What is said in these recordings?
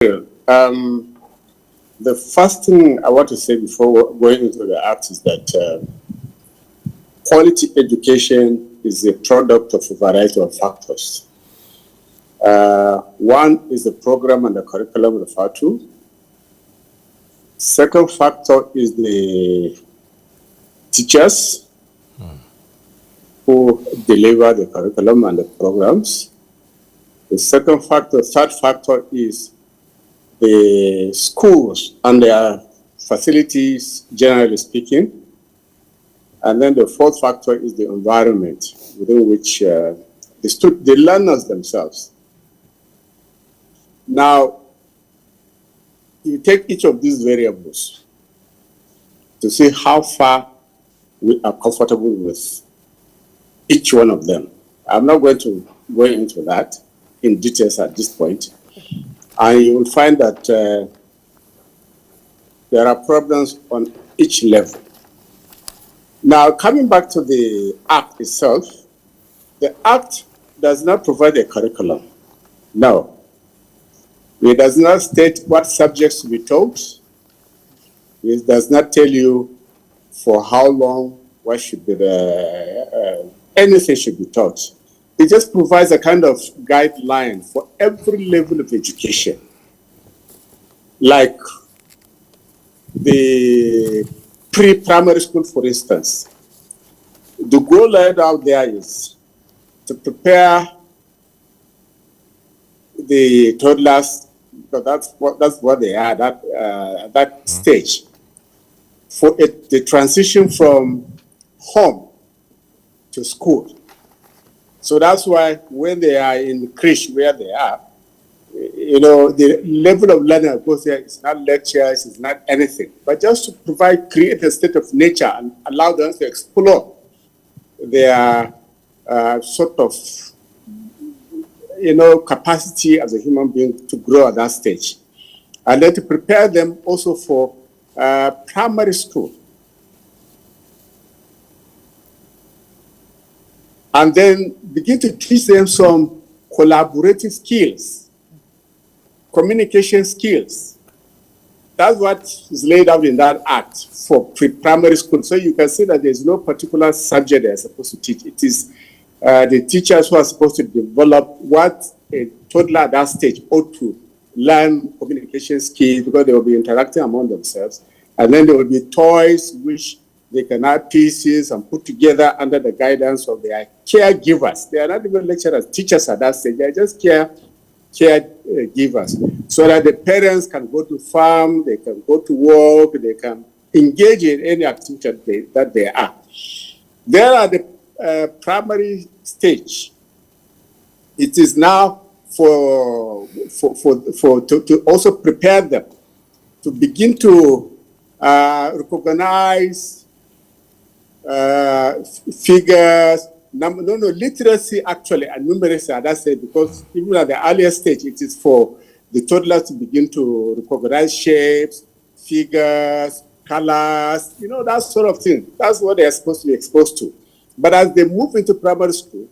The first thing I want to say before going into the act is that quality education is a product of a variety of factors. One is the program and the curriculum referred to. Second factor is the teachers who deliver the curriculum and the programs. The third factor is the schools and their facilities, generally speaking. And then the fourth factor is the environment within which the learners themselves. Now, you take each of these variables to see how far we are comfortable with each one of them. I'm not going to go into that in details at this point. And you will find that there are problems on each level. Now, coming back to the Act itself, the Act does not provide a curriculum. No. It does not state what subjects to be taught. It does not tell you for how long, what should be anything should be taught. It just provides a kind of guideline for every level of education. Like the pre-primary school, for instance. The goal laid out there is to prepare the toddlers, because that's what they are at that stage, for the transition from home to school. So that's why when they are in creche where they are, the level of learning that goes there is not lectures, it's not anything, but just to create a state of nature and allow them to explore their sort of, capacity as a human being to grow at that stage. And then to prepare them also for primary school. And then begin to teach them some collaborative skills, communication skills. That's what is laid out in that act for pre-primary school. So you can see that there's no particular subject they're supposed to teach. It is the teachers who are supposed to develop what a toddler at that stage ought to learn communication skills, because they will be interacting among themselves. And then there will be toys which they can add pieces and put together under the guidance of their caregivers. They are not even lecturers, teachers at that stage. They are just caregivers, so that the parents can go to farm, they can go to work, they can engage in any activity that they are. There are the primary stage. It is now to also prepare them to begin to recognize figures, literacy actually, and numeracy at that stage, because even at the earlier stage, it is for the toddlers to begin to recognize shapes, figures, colors, that sort of thing. That's what they are supposed to be exposed to. But as they move into primary school,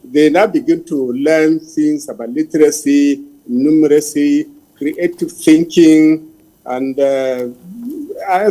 they now begin to learn things about literacy, numeracy, creative thinking, and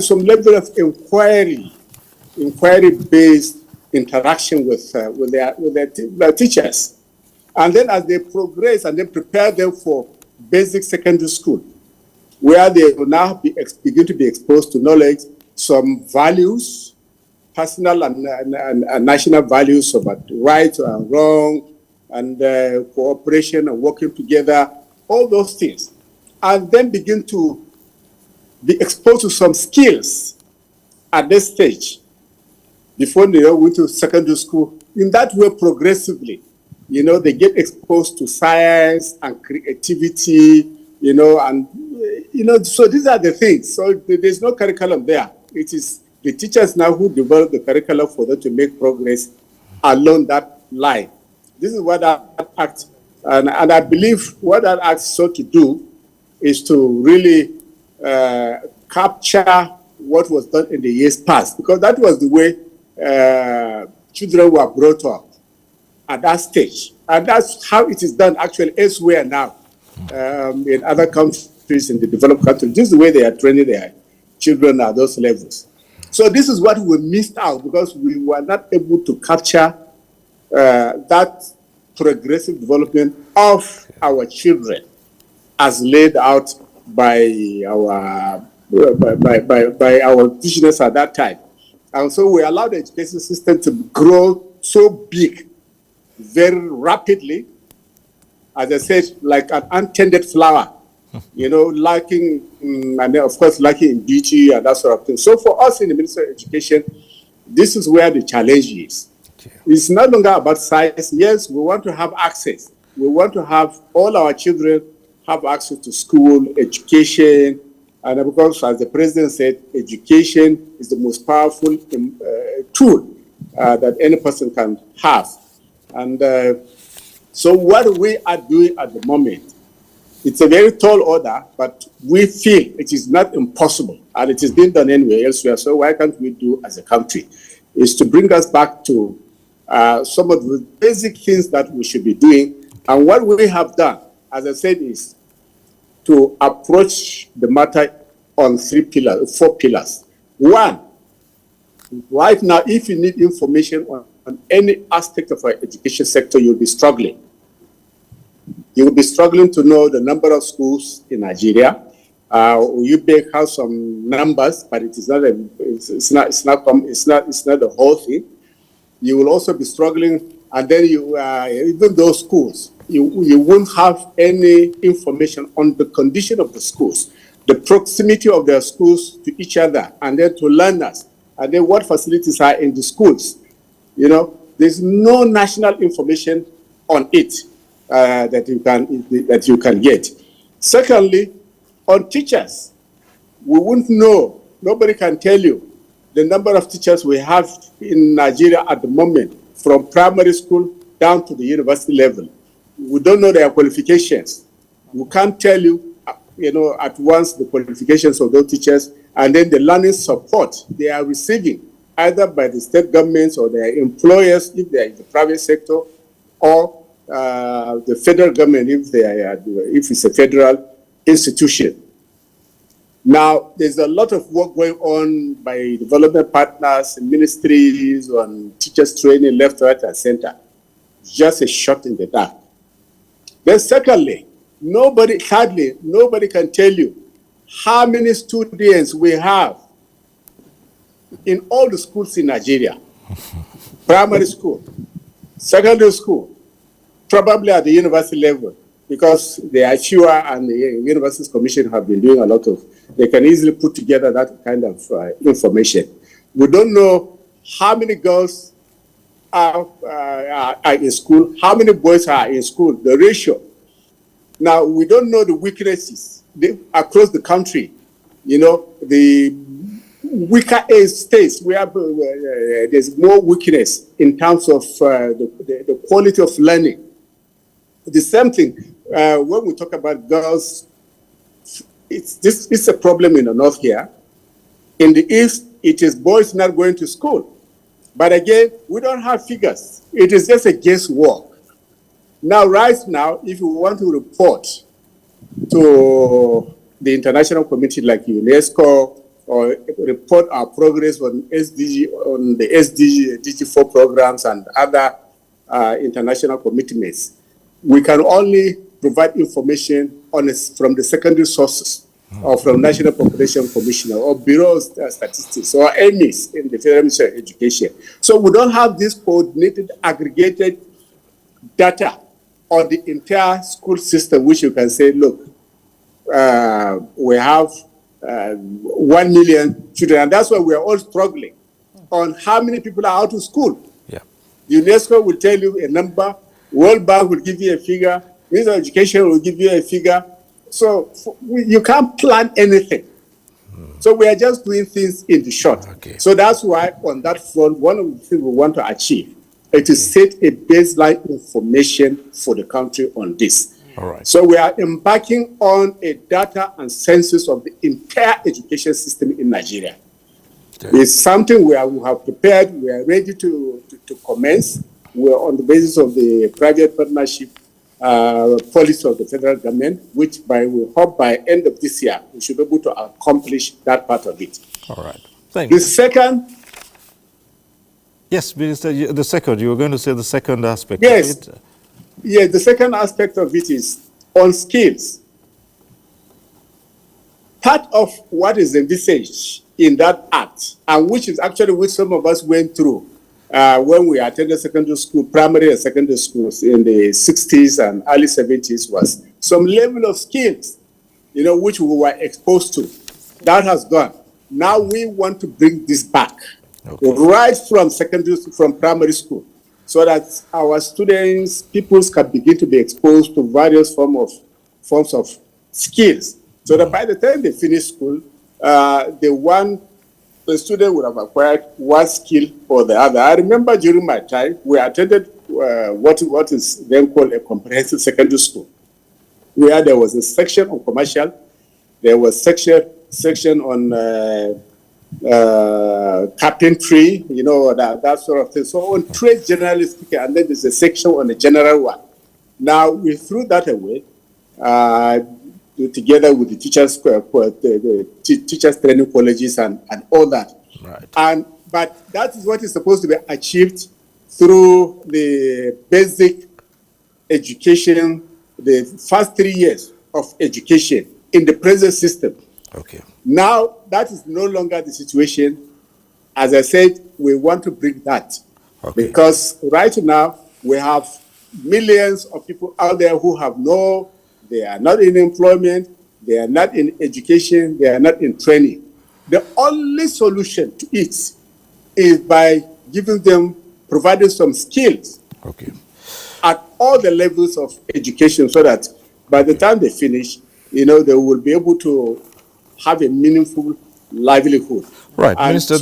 some level of inquiry-based interaction with their teachers. And then as they progress and then prepare them for basic secondary school, where they will now begin to be exposed to knowledge, some values, personal and national values about right and wrong, and cooperation and working together, all those things. And then begin to be exposed to some skills at this stage before they go to secondary school. In that way, progressively, they get exposed to science and creativity, and, so these are the things. So there's no curriculum there. It is the teachers now who develop the curriculum for them to make progress along that line. This is what that act, and I believe what that act sought to do is to really capture what was done in the years past, because that was the way children were brought up at that stage. And that's how it is done actually elsewhere now in other countries. countries, in the developed countries, this is the way they are training their children at those levels. So this is what we missed out because we were not able to capture that progressive development of our children as laid out by our visionaries at that time. And so we allowed the education system to grow so big very rapidly, as I said, like an untended flower, lacking, and then of course lacking in beauty and that sort of thing. So for us in the Ministry of Education, this is where the challenge is. It's no longer about size. Yes, we want to have access. We want to have all our children have access to school, education, and because, as the president said, education is the most powerful tool that any person can have. And so what we are doing at the moment, it's a very tall order, but we feel it is not impossible, and it is being done anywhere elsewhere. So why can't we do as a country? Is to bring us back to some of the basic things that we should be doing. And what we have done, as I said, is to approach the matter on four pillars. One, right now, if you need information on any aspect of our education sector, you'll be struggling. You will be struggling to know the number of schools in Nigeria. UBEC has some numbers, but it is not the whole thing. You will also be struggling, and then even those schools, you won't have any information on the condition of the schools, the proximity of their schools to each other, and then to learners, and then what facilities are in the schools. There's no national information on it that you can get. Secondly, on teachers, we won't know. Nobody can tell you the number of teachers we have in Nigeria at the moment, from primary school down to the university level. We don't know their qualifications. We can't tell you, at once the qualifications of those teachers, and then the learning support they are receiving, either by the state governments or their employers, if they are in the private sector, or the federal government, if it's a federal institution. Now, there's a lot of work going on by development partners and ministries on teachers training left, right, and center. Just a shot in the dark. Then secondly, nobody can tell you how many students we have in all the schools in Nigeria. Primary school, secondary school, probably at the university level, because the ICHUA and the Universities Commission have been doing a lot of, they can easily put together that kind of information. We don't know how many girls are in school, how many boys are in school, the ratio. Now, we don't know the weaknesses across the country. The weaker states where there's more weakness in terms of the quality of learning. The same thing when we talk about girls. It's a problem in the north here. In the east, it is boys not going to school. But again, we don't have figures. It is just a guesswork. Now, right now, if you want to report to the international community like UNESCO, or report our progress on the SDG 4 programs and other international commitments, we can only provide information from the secondary sources, or from National Population Commissioner, or Bureau of Statistics, or AMIS in the Federal Ministry of Education. So we don't have this coordinated, aggregated data on the entire school system, which you can say, look, we have 1 million children, and that's why we are all struggling on how many people are out of school. Yeah. UNESCO will tell you a number, World Bank will give you a figure, Ministry of Education will give you a figure. So you can't plan anything. So we are just doing things in the short. Okay. So that's why on that front, one of the things we want to achieve is to set a baseline information for the country on this. All right. So we are embarking on a data and census of the entire education system in Nigeria. Okay. It's something we have prepared. We are ready to commence. We are on the basis of the private partnership policy of the federal government, which we hope by end of this year, we should be able to accomplish that part of it. All right. Thank The you. second... Yes, Minister, the second, you were going to say the second aspect yes, of it. Yeah, the second aspect of it is on skills. Part of what is envisaged in that act, and which is actually which some of us went through when we attended secondary school, primary and secondary schools in the 60s and early 70s, was some level of skills, which we were exposed to. That has gone. Now we want to bring this back, right from primary school, so that our students, pupils can begin to be exposed to various forms of skills. So that by the time they finish school, the student would have acquired one skill or the other. I remember during my time, we attended what is then called a comprehensive secondary school, where there was a section on commercial, there was section on carpentry, that sort of thing. So on trade, generally speaking, and then there's a section on the general one. Now we threw that away. Together with the teachers, the teachers training colleges and all that. Right. But that is what is supposed to be achieved through the basic education, the first 3 years of education in the present system. Okay. Now that is no longer the situation. As I said, we want to bring that because right now we have millions of people out there who have they are not in employment, they are not in education, they are not in training. The only solution to it is by providing some skills at all the levels of education, so that by the time they finish, they will be able to have a meaningful livelihood. Right, Minister.